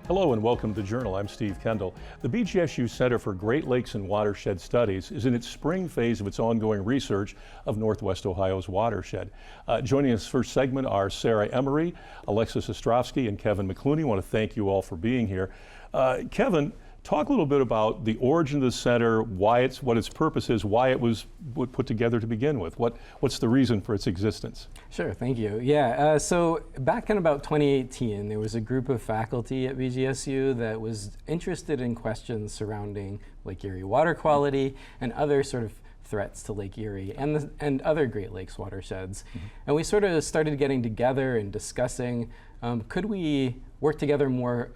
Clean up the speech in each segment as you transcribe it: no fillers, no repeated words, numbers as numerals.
Hello and welcome to the Journal. I'm Steve Kendall. The BGSU Center for Great Lakes and Watershed Studies is in its spring phase of its ongoing research of Northwest Ohio's watershed. Joining us first segment are Sarah Emery, Alexis Ostrovsky, and Kevin McClooney. I want to thank you all for being here. Kevin, talk a little bit about the origin of the center, what its purpose is, why it was put together to begin with. What's the reason for its existence? Sure, thank you. Yeah, so back in about 2018, there was a group of faculty at BGSU that was interested in questions surrounding Lake Erie water quality and other sort of threats to Lake Erie and other Great Lakes watersheds. And we sort of started getting together and discussing, could we work together more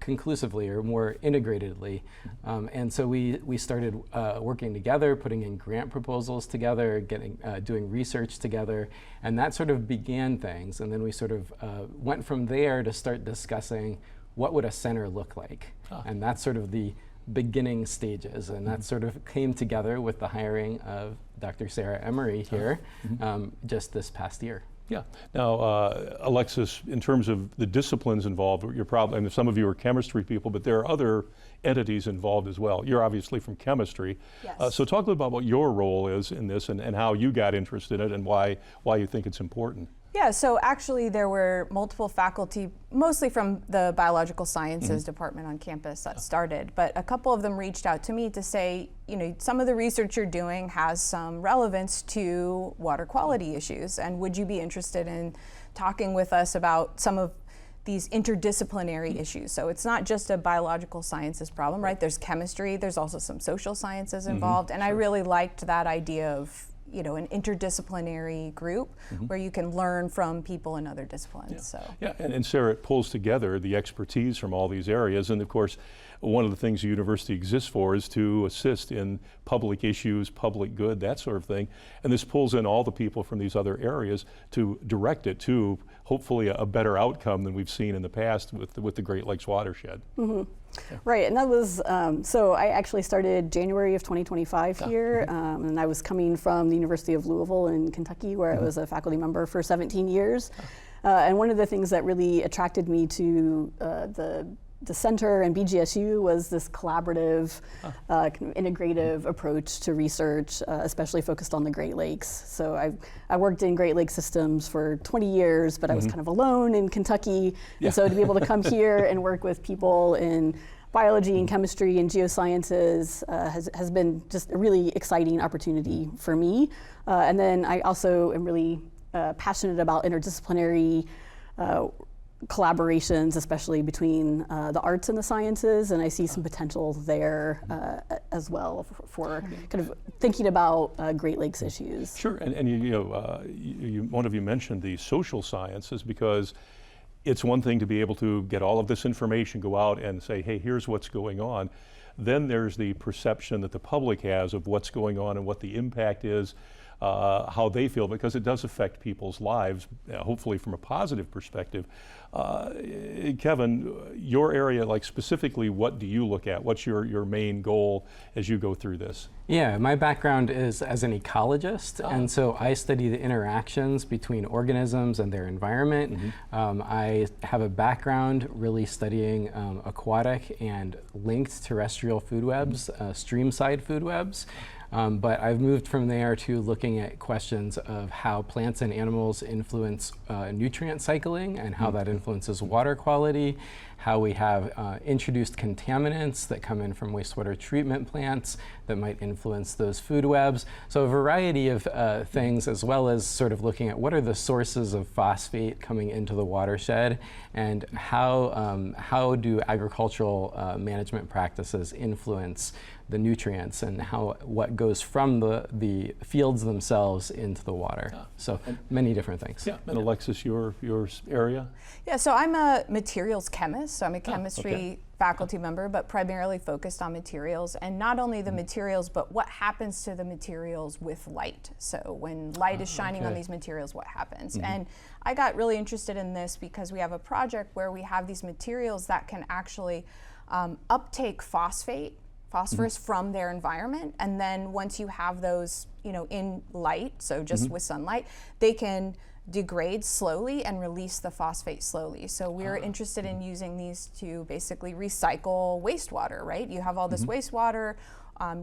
conclusively or more integratedly? And so we started working together, putting in grant proposals together, doing research together, and that sort of began things. And then we sort of went from there to start discussing what would a center look like. And that's sort of the beginning stages, and that sort of came together with the hiring of Dr. Sarah Emery here just this past year. Yeah. Now, Alexis, in terms of the disciplines involved, you're probably, and some of you are chemistry people, but there are other entities involved as well. You're obviously from chemistry. Yes. So talk a little about what your role is in this and how you got interested in it and why you think it's important. Yeah, so actually there were multiple faculty, mostly from the biological sciences department on campus that started, but a couple of them reached out to me to say, you know, some of the research you're doing has some relevance to water quality issues, and would you be interested in talking with us about some of these interdisciplinary issues? So it's not just a biological sciences problem, right? There's chemistry, there's also some social sciences involved, and I really liked that idea of, you know, an interdisciplinary group where you can learn from people in other disciplines. Yeah, and Sarah, it pulls together the expertise from all these areas, and of course one of the things the university exists for is to assist in public issues, public good, that sort of thing, and this pulls in all the people from these other areas to direct it to hopefully a better outcome than we've seen in the past with the Great Lakes watershed. Right, and that was, so I actually started January of 2025 here, and I was coming from the University of Louisville in Kentucky, where I was a faculty member for 17 years. And one of the things that really attracted me to the center and BGSU was this collaborative, kind of integrative approach to research, especially focused on the Great Lakes. So I worked in Great Lakes systems for 20 years, but I was kind of alone in Kentucky. And so to be able to come here and work with people in biology and chemistry and geosciences has been just a really exciting opportunity for me. And then I also am really passionate about interdisciplinary collaborations, especially between the arts and the sciences, and I see some potential there as well for kind of thinking about Great Lakes issues. Sure, and you know, one of you mentioned the social sciences, because it's one thing to be able to get all of this information, go out and say, hey, here's what's going on. Then there's the perception that the public has of what's going on and what the impact is, how they feel, because it does affect people's lives, hopefully from a positive perspective. Kevin, your area, like specifically, what do you look at? What's your main goal as you go through this? Yeah, my background is as an ecologist, and so I study the interactions between organisms and their environment. I have a background really studying aquatic and linked terrestrial food webs, stream-side food webs. But I've moved from there to looking at questions of how plants and animals influence nutrient cycling and how that influences water quality, how we have introduced contaminants that come in from wastewater treatment plants that might influence those food webs. So a variety of things, as well as sort of looking at what are the sources of phosphate coming into the watershed, and how do agricultural management practices influence the nutrients and what goes from the fields themselves into the water. So many different things. Yeah, and Alexis, your area? Yeah, so I'm a materials chemist, so I'm a chemistry faculty member, but primarily focused on materials, and not only the materials, but what happens to the materials with light. So when light is shining on these materials, what happens? And I got really interested in this because we have a project where we have these materials that can actually uptake phosphate phosphorus from their environment, and then once you have those, in light, so just with sunlight, they can degrade slowly and release the phosphate slowly. So we're interested in using these to basically recycle wastewater, right? You have all this wastewater,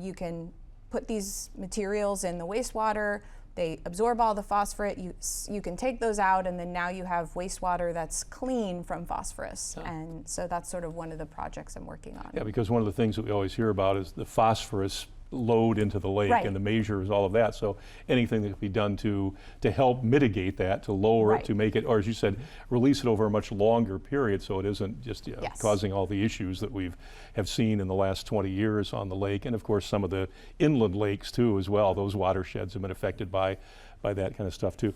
you can put these materials in the wastewater, they absorb all the phosphorus, you can take those out, and then now you have wastewater that's clean from phosphorus. And so that's sort of one of the projects I'm working on. Yeah, because one of the things that we always hear about is the phosphorus load into the lake and the measures, all of that. So anything that can be done to help mitigate that, to lower it, to make it, or as you said, release it over a much longer period so it isn't just causing all the issues that have seen in the last 20 years on the lake. And of course some of the inland lakes too as well. Those watersheds have been affected by that kind of stuff too.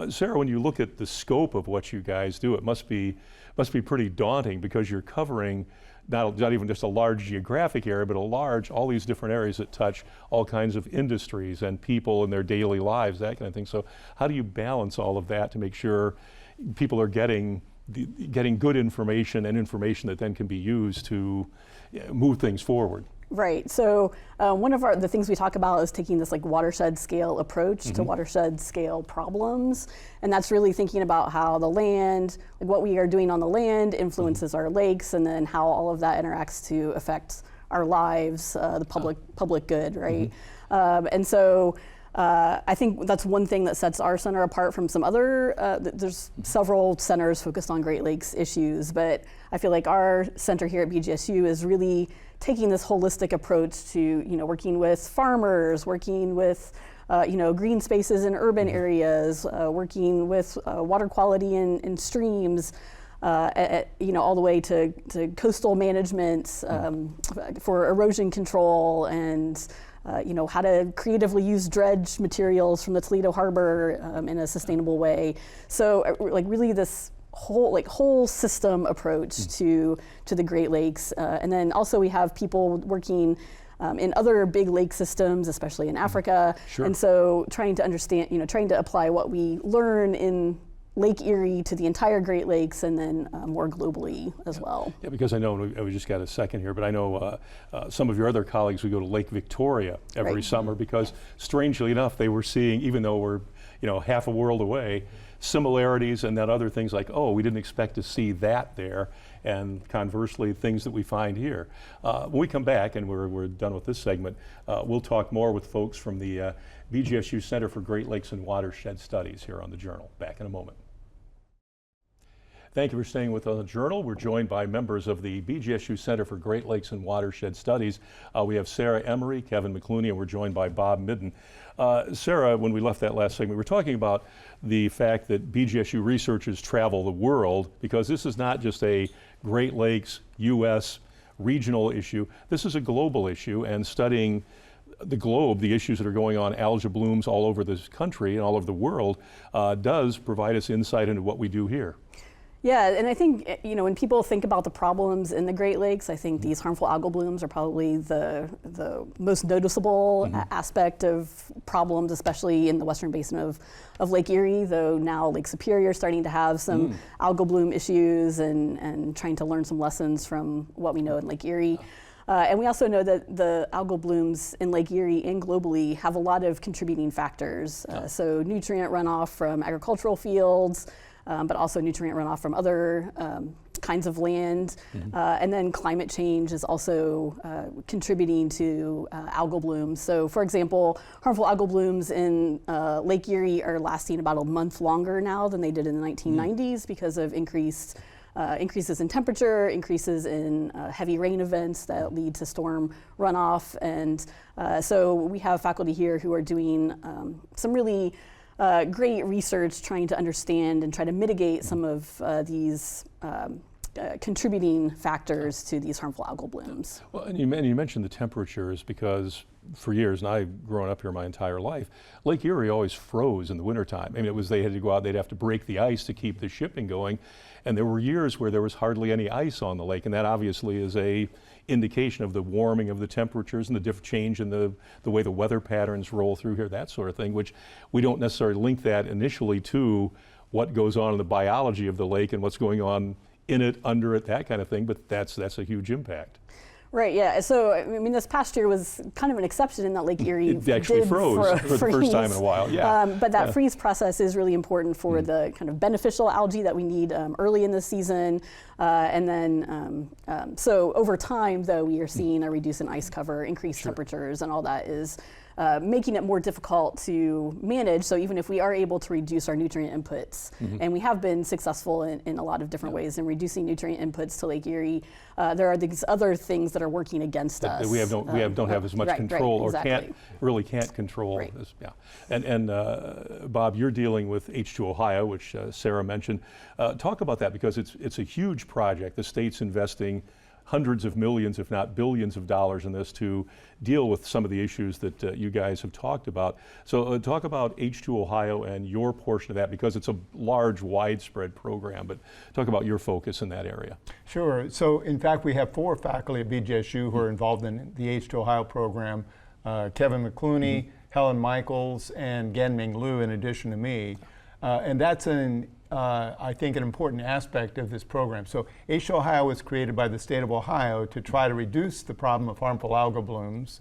Sarah, when you look at the scope of what you guys do, it must be pretty daunting because you're covering not even just a large geographic area, but all these different areas that touch all kinds of industries and people in their daily lives, that kind of thing. So how do you balance all of that to make sure people are getting good information and information that then can be used to move things forward? Right. So one of the things we talk about is taking this watershed scale approach to watershed scale problems. And that's really thinking about how the land, what we are doing on the land influences our lakes, and then how all of that interacts to affect our lives, the public good, right? And so I think that's one thing that sets our center apart from some other, there's several centers focused on Great Lakes issues, but I feel like our center here at BGSU is really taking this holistic approach to, working with farmers, working with, green spaces in urban areas, working with water quality in streams, all the way to coastal management for erosion control and how to creatively use dredge materials from the Toledo Harbor in a sustainable way. So really this whole system approach to the Great Lakes. And then also we have people working in other big lake systems, especially in Africa. And so trying to understand, trying to apply what we learn in Lake Erie to the entire Great Lakes, and then more globally as well. Yeah, because I know, we just got a second here, but I know some of your other colleagues, we go to Lake Victoria every summer because strangely enough, they were seeing, even though we're half a world away, similarities and then other things like, oh, we didn't expect to see that there, and conversely, things that we find here. When we come back, and we're done with this segment, we'll talk more with folks from the BGSU Center for Great Lakes and Watershed Studies here on The Journal. Back in a moment. Thank you for staying with us on The Journal. We're joined by members of the BGSU Center for Great Lakes and Watershed Studies. We have Sarah Emery, Kevin McClooney, and we're joined by Bob Midden. Sarah, when we left that last segment, we were talking about the fact that BGSU researchers travel the world, because this is not just a Great Lakes, U.S. regional issue. This is a global issue, and studying the globe, the issues that are going on, algae blooms all over this country and all over the world, does provide us insight into what we do here. Yeah, and I think, when people think about the problems in the Great Lakes, I think these harmful algal blooms are probably the most noticeable aspect of problems, especially in the western basin of Lake Erie, though now Lake Superior is starting to have some algal bloom issues and trying to learn some lessons from what we know in Lake Erie. And we also know that the algal blooms in Lake Erie and globally have a lot of contributing factors. So nutrient runoff from agricultural fields, but also nutrient runoff from other kinds of land. And then climate change is also contributing to algal blooms. So for example, harmful algal blooms in Lake Erie are lasting about a month longer now than they did in the 1990s because of increases in temperature, increases in heavy rain events that lead to storm runoff. And so we have faculty here who are doing some really great research trying to understand and try to mitigate some of these contributing factors to these harmful algal blooms. Well, and you mentioned the temperatures, because for years, and I've grown up here my entire life, Lake Erie always froze in the wintertime. I mean, they had to go out, they'd have to break the ice to keep the shipping going. And there were years where there was hardly any ice on the lake, and that obviously is a indication of the warming of the temperatures and the different change in the way the weather patterns roll through here, that sort of thing, which we don't necessarily link that initially to what goes on in the biology of the lake and what's going on in it, under it, that kind of thing, but that's a huge impact. Right, yeah. So, I mean, this past year was kind of an exception in that Lake Erie It actually froze for the first time in a while, yeah. But that freeze process is really important for the kind of beneficial algae that we need early in the season. And then, so over time, though, we are seeing a reduce in ice cover, increased temperatures, and all that is making it more difficult to manage. So even if we are able to reduce our nutrient inputs, and we have been successful in a lot of different ways in reducing nutrient inputs to Lake Erie, there are these other things that are working against us. We don't have as much control, or exactly. can't control this. Yeah. And Bob, you're dealing with H2 Ohio, which Sarah mentioned. Talk about that, because it's a huge project. The state's investing hundreds of millions, if not billions of dollars in this to deal with some of the issues that you guys have talked about. So talk about H2 Ohio and your portion of that, because it's a large, widespread program, but talk about your focus in that area. Sure. So in fact, we have 4 faculty at BGSU who are involved in the H2 Ohio program, Kevin McClooney, Helen Michaels, and Gan-Ming Liu, in addition to me. And that's I think an important aspect of this program. So H2 Ohio was created by the state of Ohio to try to reduce the problem of harmful algal blooms,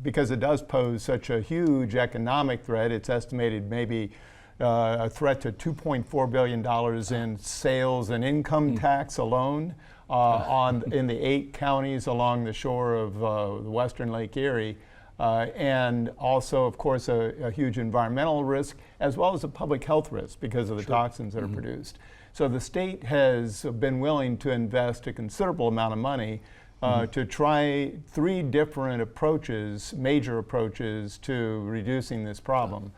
because it does pose such a huge economic threat. It's estimated maybe a threat to $2.4 billion in sales and income tax alone in the 8 counties along the shore of the western Lake Erie. And also, of course, a huge environmental risk, as well as a public health risk because of the toxins that are produced. So the state has been willing to invest a considerable amount of money to try 3 different approaches, major approaches to reducing this problem.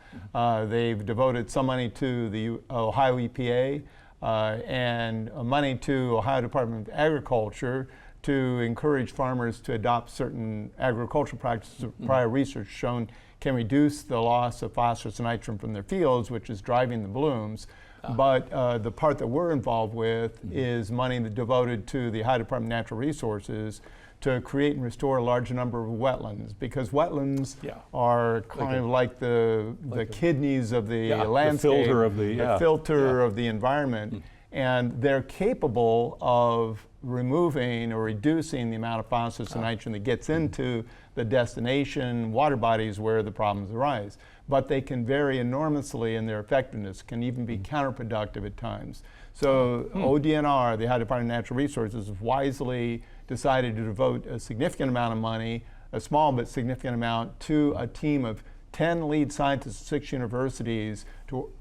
They've devoted some money to the Ohio EPA and money to Ohio Department of Agriculture to encourage farmers to adopt certain agricultural practices prior research shown can reduce the loss of phosphorus and nitrogen from their fields, which is driving the blooms. But the part that we're involved with is money devoted to the Ohio Department of Natural Resources to create and restore a large number of wetlands, because wetlands are kind of like the kidneys of the landscape, the filter of the environment, and they're capable of removing or reducing the amount of phosphorus and nitrogen that gets into the destination water bodies where the problems arise. But they can vary enormously in their effectiveness, can even be counterproductive at times. So ODNR, the Ohio Department of Natural Resources, wisely decided to devote a significant amount of money, a small but significant amount, to a team of 10 lead scientists at 6 universities,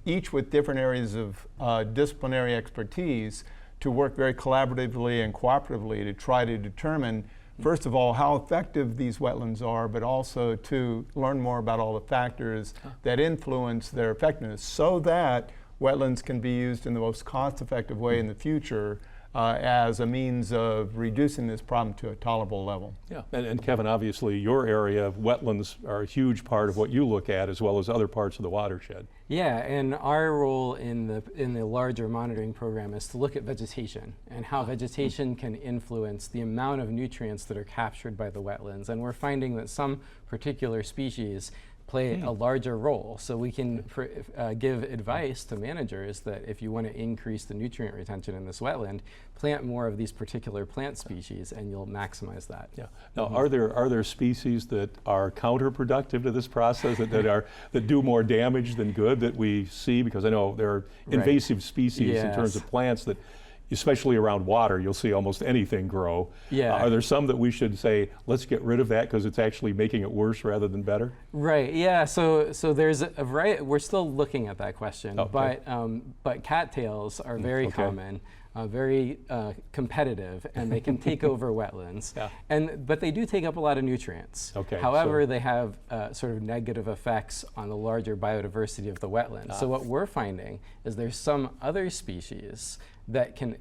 each with different areas of disciplinary expertise, to work very collaboratively and cooperatively to try to determine, first of all, how effective these wetlands are, but also to learn more about all the factors that influence their effectiveness, so that wetlands can be used in the most cost-effective way in the future as a means of reducing this problem to a tolerable level. Yeah, and Kevin, obviously your area of wetlands are a huge part of what you look at, as well as other parts of the watershed. Yeah, and our role in the larger monitoring program is to look at vegetation and how vegetation can influence the amount of nutrients that are captured by the wetlands. And we're finding that some particular species play a larger role. So we can give advice to managers that if you want to increase the nutrient retention in this wetland, plant more of these particular plant species and you'll maximize that. Yeah. Now, are there species that are counterproductive to this process, that do more damage than good that we see? Because I know there are invasive species in terms of plants that, especially around water, you'll see almost anything grow. Yeah. Are there some that we should say, let's get rid of that because it's actually making it worse rather than better? Right, yeah, so there's a variety, we're still looking at that question, but cattails are very common, very competitive, and they can take over wetlands, but they do take up a lot of nutrients. However, they have sort of negative effects on the larger biodiversity of the wetlands. So what we're finding is there's some other species that can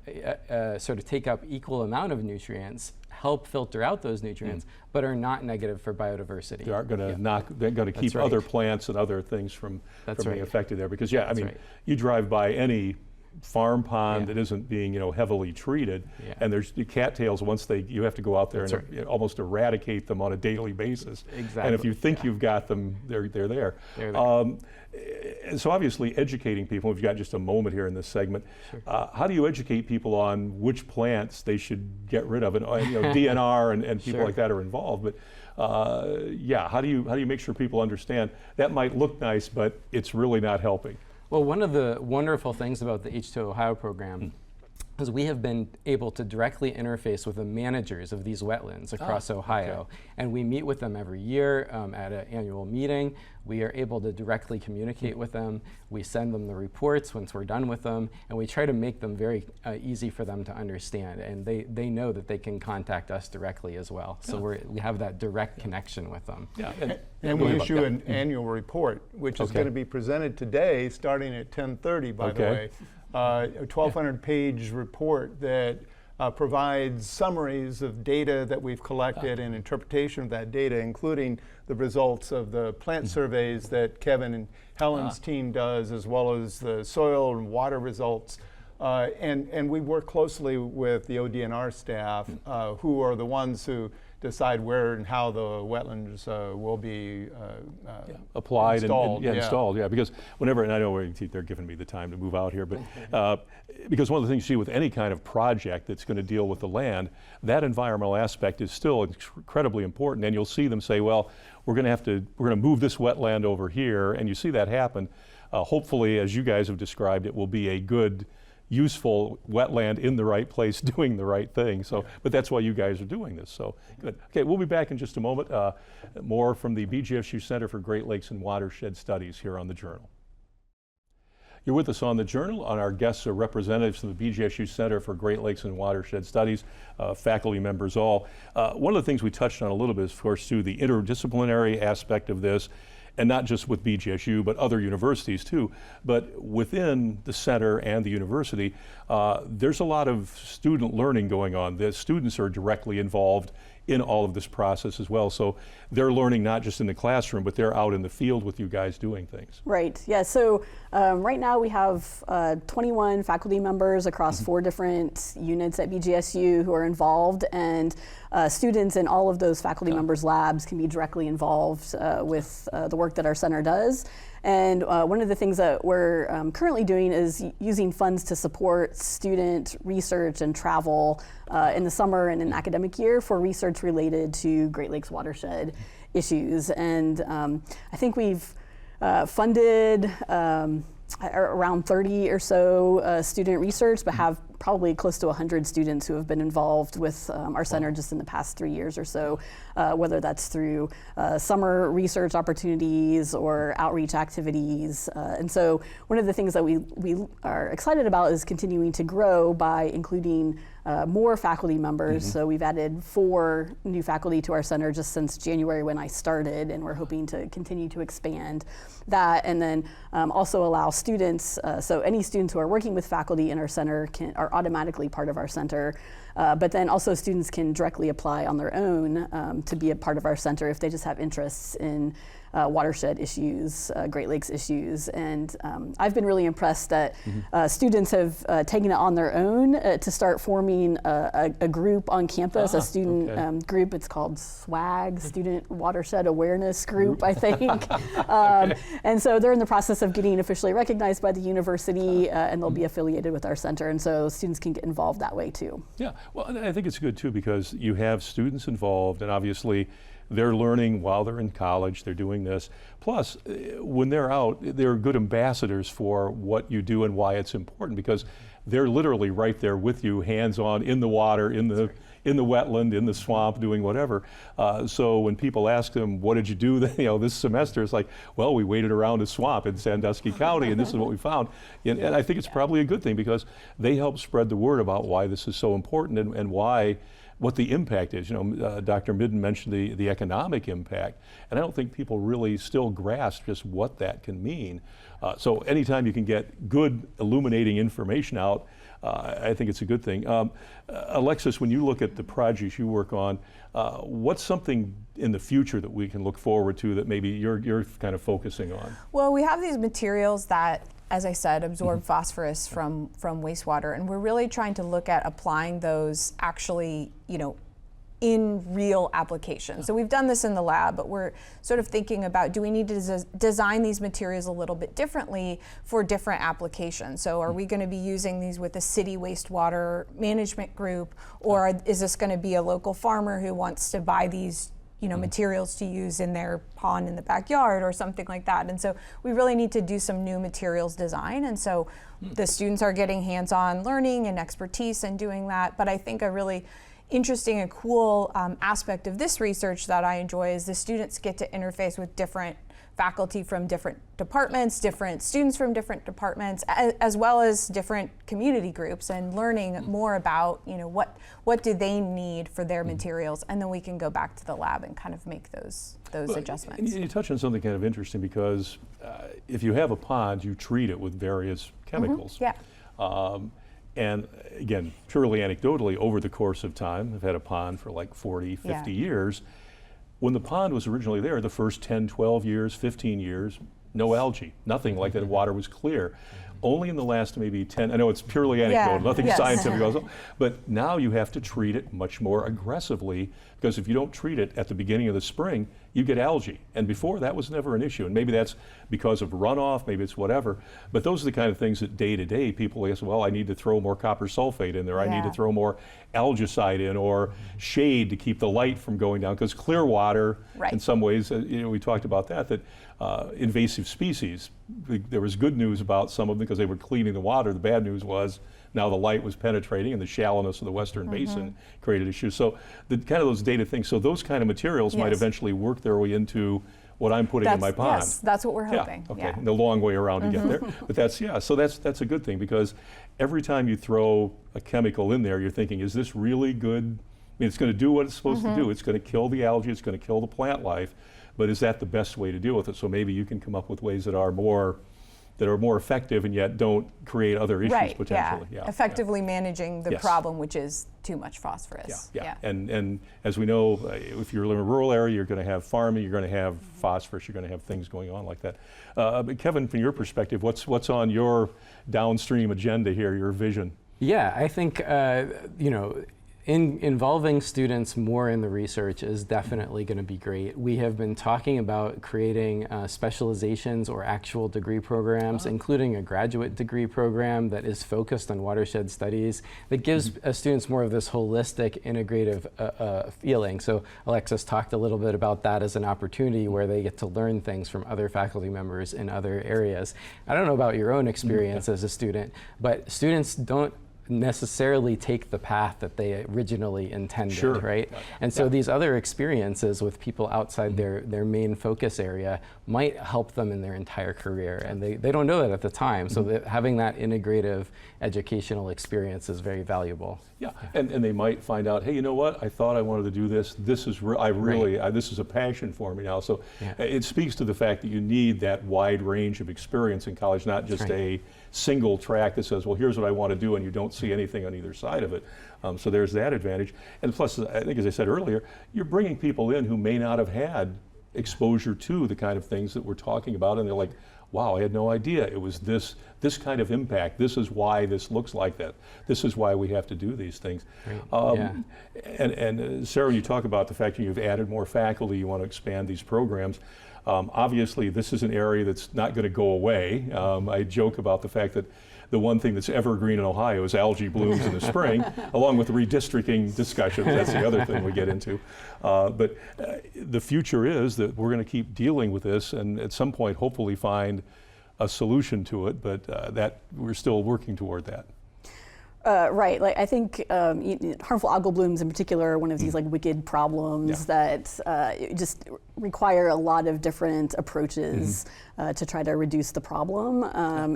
sort of take up equal amount of nutrients, help filter out those nutrients, but are not negative for biodiversity. They aren't going to they're going to keep other plants and other things from being affected there. Because I mean, you drive by any farm pond that isn't being heavily treated, and there's the cattails. Once you have to go out there and almost eradicate them on a daily basis. Exactly. And if you think you've got them, they're there. So obviously educating people, we've got just a moment here in this segment. How do you educate people on which plants they should get rid of? And DNR and people like that are involved, but yeah, how do you make sure people understand that might look nice, but it's really not helping? Well, one of the wonderful things about the H2 Ohio program is we have been able to directly interface with the managers of these wetlands across Ohio. And we meet with them every year at an annual meeting. We are able to directly communicate with them. We send them the reports once we're done with them, and we try to make them very easy for them to understand. And they know that they can contact us directly as well. So we have that direct connection with them. And we issue an annual report, which is going to be presented today, starting at 10:30, by the way. A 1,200-page report that provides summaries of data that we've collected and interpretation of that data, including the results of the plant surveys that Kevin and Helen's team does, as well as the soil and water results. And we work closely with the ODNR staff, who are the ones who decide where and how the wetlands will be applied installed. and installed. Yeah, because whenever, and I know they're giving me the time to move out here, but because one of the things you see with any kind of project that's going to deal with the land, that environmental aspect is still incredibly important. And you'll see them say, well, we're going to move this wetland over here, and you see that happen. Hopefully, as you guys have described, it will be a good, useful wetland in the right place doing the right thing. So, but that's why you guys are doing this. So good. Okay, we'll be back in just a moment. More from the BGSU Center for Great Lakes and Watershed Studies here on The Journal. You're with us on The Journal. On our guests are representatives from the BGSU Center for Great Lakes and Watershed Studies, faculty members all. One of the things we touched on a little bit is, of course, too, the interdisciplinary aspect of this. And not just with BGSU, but other universities too. But within the center and the university, there's a lot of student learning going on. The students are directly involved in all of this process as well. So they're learning not just in the classroom, but they're out in the field with you guys doing things. Right, yeah, so right now we have 21 faculty members across 4 different units at BGSU who are involved, and students in all of those faculty members' labs can be directly involved with the work that our center does. And one of the things that we're currently doing is using funds to support student research and travel in the summer and in the academic year for research related to Great Lakes watershed issues. And I think we've funded around 30 or so student research, but have probably close to 100 students who have been involved with our center just in the past 3 years or so, whether that's through summer research opportunities or outreach activities. And so one of the things that we are excited about is continuing to grow by including more faculty members. So we've added 4 new faculty to our center just since January when I started, and we're hoping to continue to expand that, and then also allow students, so any students who are working with faculty in our center are automatically part of our center, but then also students can directly apply on their own to be a part of our center if they just have interests in watershed issues, Great Lakes issues. And I've been really impressed that students have taken it on their own to start forming a group on campus, a student group. It's called SWAG, Student Watershed Awareness Group, I think. And so they're in the process of getting officially recognized by the university, and they'll be affiliated with our center. And so students can get involved that way too. Yeah, well, and I think it's good too, because you have students involved, and obviously they're learning while they're in college, they're doing this. Plus, when they're out, they're good ambassadors for what you do and why it's important, because they're literally right there with you, hands-on, in the water, in the wetland, in the swamp, doing whatever. So when people ask them, what did you do this semester? It's like, well, we waded around a swamp in Sandusky County, and this is what we found. And I think it's probably a good thing, because they help spread the word about why this is so important and what the impact is. Dr. Midden mentioned the economic impact, and I don't think people really still grasp just what that can mean. So anytime you can get good illuminating information out, I think it's a good thing. Alexis, when you look at the projects you work on, what's something in the future that we can look forward to that maybe you're kind of focusing on? Well, we have these materials that, as I said, absorb phosphorus from wastewater, and we're really trying to look at applying those actually, in real applications. So we've done this in the lab, but we're sort of thinking about, do we need to design these materials a little bit differently for different applications? So are we going to be using these with a city wastewater management group, or is this going to be a local farmer who wants to buy these materials to use in their pond in the backyard or something like that? And so we really need to do some new materials design. And so the students are getting hands-on learning and expertise in doing that. But I think a really interesting and cool aspect of this research that I enjoy is the students get to interface with different faculty from different departments, different students from different departments, as well as different community groups, and learning more about what do they need for their materials, and then we can go back to the lab and kind of make those adjustments. You touch on something kind of interesting, because if you have a pond, you treat it with various chemicals. Yeah. And again, purely anecdotally, over the course of time, I've had a pond for like 40, 50 years. When the pond was originally there, the first 10, 12 years, 15 years, no algae, nothing like that. Water was clear. Only in the last maybe 10, I know it's purely anecdotal, nothing scientific also, but now you have to treat it much more aggressively, because if you don't treat it at the beginning of the spring, you get algae. And before, that was never an issue. And maybe that's because of runoff, maybe it's whatever. But those are the kind of things that day to day people ask, well, I need to throw more copper sulfate in there. I need to throw more algicide in, or shade to keep the light from going down. Because clear water, in some ways, we talked about that invasive species, there was good news about some of them because they were cleaning the water. The bad news was now the light was penetrating, and the shallowness of the Western Basin created issues. So the kind of those data things, so those kind of materials might eventually work their way into what I'm putting in my pond. Yes, that's what we're hoping. The long way around to get there. But that's a good thing, because every time you throw a chemical in there, you're thinking, is this really good? I mean, it's going to do what it's supposed to do. It's going to kill the algae, it's going to kill the plant life, but is that the best way to deal with it? So maybe you can come up with ways that are more effective and yet don't create other issues potentially. Effectively managing the problem, which is too much phosphorus. And as we know, if you're in a rural area, you're going to have farming, you're going to have phosphorus, you're going to have things going on like that. But Kevin, from your perspective, what's on your downstream agenda here, your vision? Yeah, I think involving students more in the research is definitely going to be great. We have been talking about creating specializations or actual degree programs, including a graduate degree program that is focused on watershed studies, that gives students more of this holistic, integrative feeling. So Alexis talked a little bit about that as an opportunity where they get to learn things from other faculty members in other areas. I don't know about your own experience as a student, but students don't necessarily take the path that they originally intended, right? And so these other experiences with people outside their main focus area might help them in their entire career, and they don't know that at the time. So that having that integrative educational experience is very valuable. And they might find out, hey, you know what? I thought I wanted to do this. This is this is a passion for me now. So it speaks to the fact that you need that wide range of experience in college, not just a single track that says, well, here's what I want to do, and you don't see anything on either side of it. So there's that advantage. And plus, I think, as I said earlier, you're bringing people in who may not have had exposure to the kind of things that we're talking about, and they're like, wow, I had no idea it was this kind of impact. This is why this looks like that. This is why we have to do these things. And Sarah, you talk about the fact that you've added more faculty, you want to expand these programs. Obviously, this is an area that's not going to go away. I joke about the fact that the one thing that's evergreen in Ohio is algae blooms in the spring, along with redistricting discussions. That's the other thing we get into. But the future is that we're going to keep dealing with this, and at some point, hopefully, find a solution to it. But that we're still working toward that. Right. Like I think harmful algal blooms in particular are one of these like wicked problems that just require a lot of different approaches to try to reduce the problem.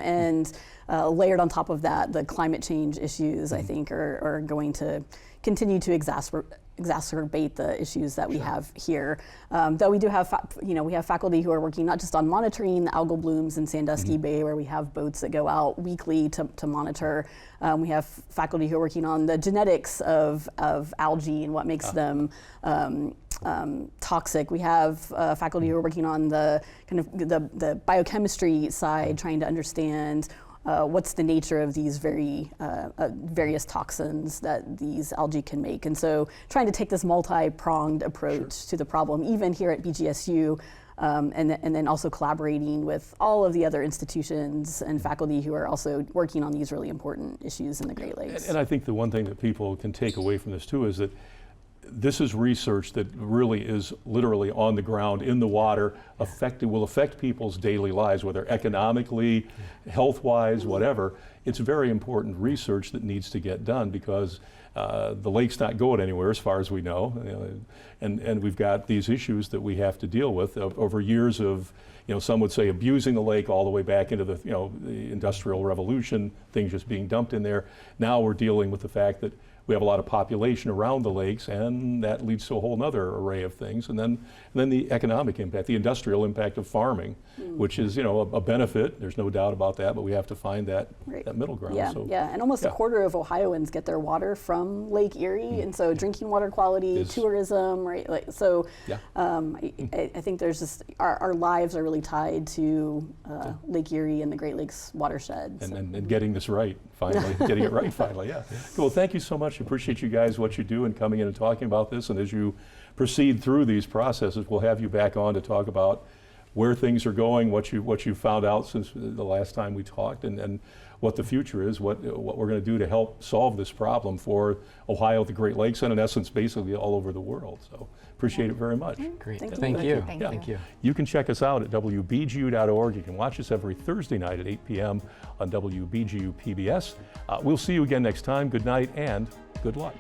And layered on top of that, the climate change issues I think are going to continue to exacerbate the issues that we have here. Though we do have, we have faculty who are working not just on monitoring the algal blooms in Sandusky Bay, where we have boats that go out weekly to monitor. We have faculty who are working on the genetics of algae and what makes them toxic. We have faculty who are working on the kind of the biochemistry side, trying to understand what's the nature of these various toxins that these algae can make. And so trying to take this multi-pronged approach to the problem, even here at BGSU, and then also collaborating with all of the other institutions and faculty who are also working on these really important issues in the Great Lakes. And I think the one thing that people can take away from this too is that this is research that really is literally on the ground in the water, will affect people's daily lives, whether economically, health-wise, whatever. It's very important research that needs to get done because the lake's not going anywhere as far as we know. And we've got these issues that we have to deal with over years of, some would say abusing the lake all the way back into the, the Industrial Revolution, things just being dumped in there. Now we're dealing with the fact that we have a lot of population around the lakes, and that leads to a whole other array of things. And then the economic impact, the industrial impact of farming, which is a benefit. There's no doubt about that, but we have to find that middle ground. Yeah, and almost a quarter of Ohioans get their water from Lake Erie, and so drinking water quality, tourism, right? I think there's just our lives are really tied to Lake Erie and the Great Lakes watershed. And getting this right, finally, getting it right finally, yeah. Well, thank you so much. Appreciate you guys, what you do, and coming in and talking about this. And as you proceed through these processes, we'll have you back on to talk about where things are going, what you found out since the last time we talked, and what the future is, what we're going to do to help solve this problem for Ohio, the Great Lakes, and in essence, basically all over the world. So appreciate it very much. Great. Thank you. Thank you. You can check us out at WBGU.org. You can watch us every Thursday night at 8 p.m. on WBGU-PBS. We'll see you again next time. Good night and good luck.